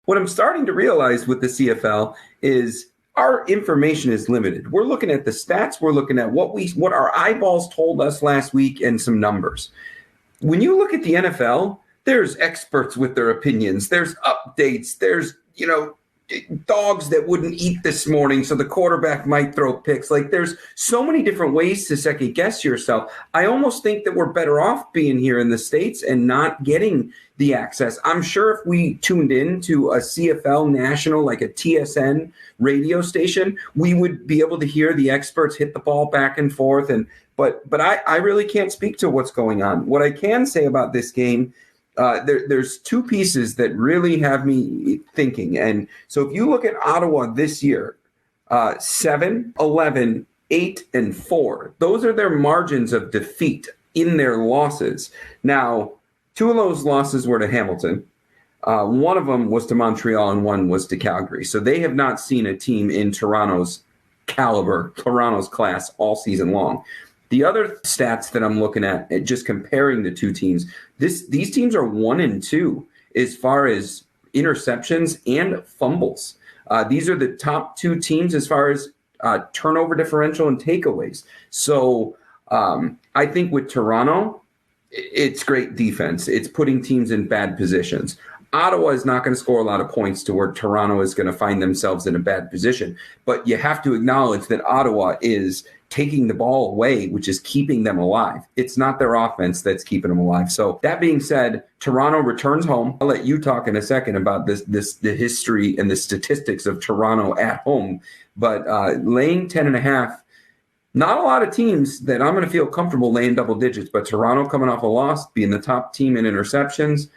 what I'm starting to realize with the CFL is our information is limited. We're looking at the stats. We're looking at what our eyeballs told us last week and some numbers. When you look at the NFL, there's experts with their opinions. There's updates. There's, dogs that wouldn't eat this morning, so the quarterback might throw picks. Like, there's so many different ways to second guess yourself. I almost think that we're better off being here in the States and not getting the access. I'm sure if we tuned in to a CFL national, like a TSN radio station, we would be able to hear the experts hit the ball back and forth. But I really can't speak to what's going on. What I can say about this game, there's two pieces that really have me thinking. And so if you look at Ottawa this year, 7, 11, 8, and 4, those are their margins of defeat in their losses. Now, 2 of those losses were to Hamilton. One of them was to Montreal and one was to Calgary. So they have not seen a team in Toronto's caliber, Toronto's class all season long. The other stats that I'm looking at, just comparing the two teams, these teams are 1 and 2 as far as interceptions and fumbles. These are the top 2 teams as far as turnover differential and takeaways. So I think with Toronto, it's great defense. It's putting teams in bad positions. Ottawa is not going to score a lot of points to where Toronto is going to find themselves in a bad position. But you have to acknowledge that Ottawa is taking the ball away, which is keeping them alive. It's not their offense that's keeping them alive. So that being said, Toronto returns home. I'll let you talk in a second about the history and the statistics of Toronto at home. But laying 10.5, not a lot of teams that I'm going to feel comfortable laying double digits, but Toronto coming off a loss, being the top team in interceptions,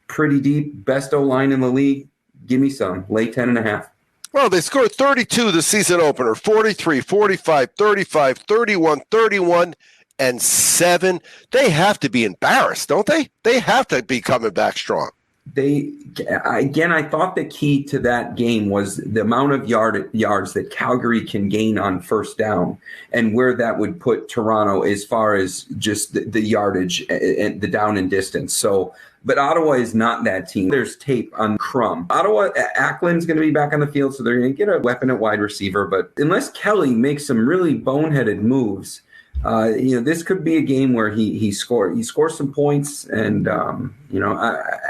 pretty deep, best O-line in the league. Give me some. Lay 10.5. Well, they scored 32 the season opener, 43, 45, 35, 31, 31, and 7. They have to be embarrassed, don't they? They have to be coming back strong. I thought the key to that game was the amount of yards that Calgary can gain on first down and where that would put Toronto as far as just the yardage and the down and distance. So, but Ottawa is not that team. There's tape on Crum. Ottawa, Ackland's going to be back on the field, so they're going to get a weapon at wide receiver. But unless Kelly makes some really boneheaded moves, this could be a game where he scores some points, and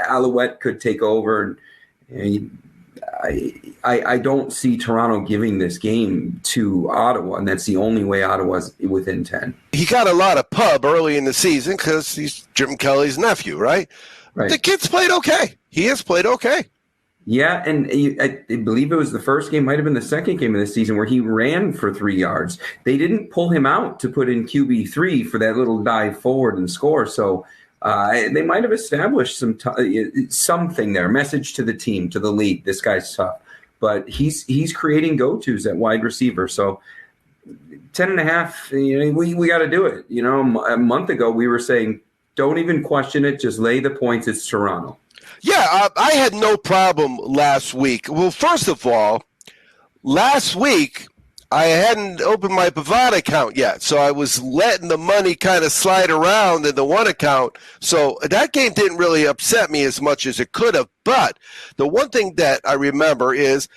Alouette could take over. I don't see Toronto giving this game to Ottawa, and that's the only way Ottawa's within 10. He got a lot of pub early in the season because he's Jim Kelly's nephew, right? Right. The kid's played okay. He has played okay. Yeah, and I believe it was the first game, might have been the second game of the season, where he ran for 3 yards. They didn't pull him out to put in QB3 for that little dive forward and score. So they might have established something there, message to the team, to the league. This guy's tough. But he's creating go-tos at wide receiver. So 10.5, we got to do it. A month ago we were saying, don't even question it. Just lay the points. It's Toronto. Yeah, I had no problem last week. Well, first of all, last week I hadn't opened my Bovada account yet, so I was letting the money kind of slide around in the one account. So that game didn't really upset me as much as it could have. But the one thing that I remember is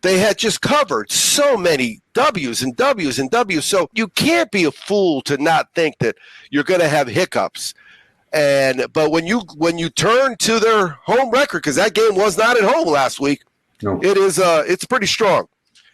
they had just covered so many W's and W's and W's. So you can't be a fool to not think that you're going to have hiccups. But when you turn to their home record, because that game was not at home last week, no. It's pretty strong.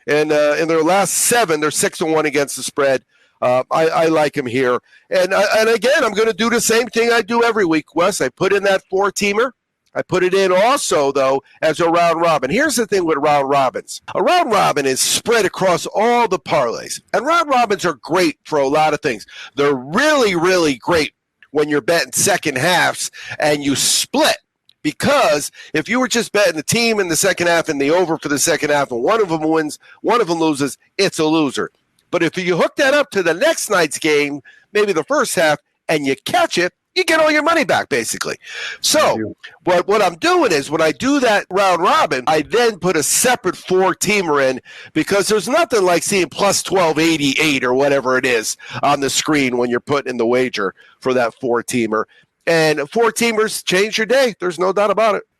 And in their last 7, they're 6-1 against the spread. I like them here. And again, I'm going to do the same thing I do every week, Wes. I put in that 4-teamer. I put it in also, though, as a round robin. Here's the thing with round robins. A round robin is spread across all the parlays. And round robins are great for a lot of things. They're really, really great when you're betting second halves and you split. Because if you were just betting the team in the second half and the over for the second half and one of them wins, one of them loses, it's a loser. But if you hook that up to the next night's game, maybe the first half, and you catch it, you get all your money back, basically. So what I'm doing is when I do that round robin, I then put a separate 4-teamer in because there's nothing like seeing plus 1288 or whatever it is on the screen when you're putting in the wager for that 4-teamer. And 4-teamers change your day. There's no doubt about it.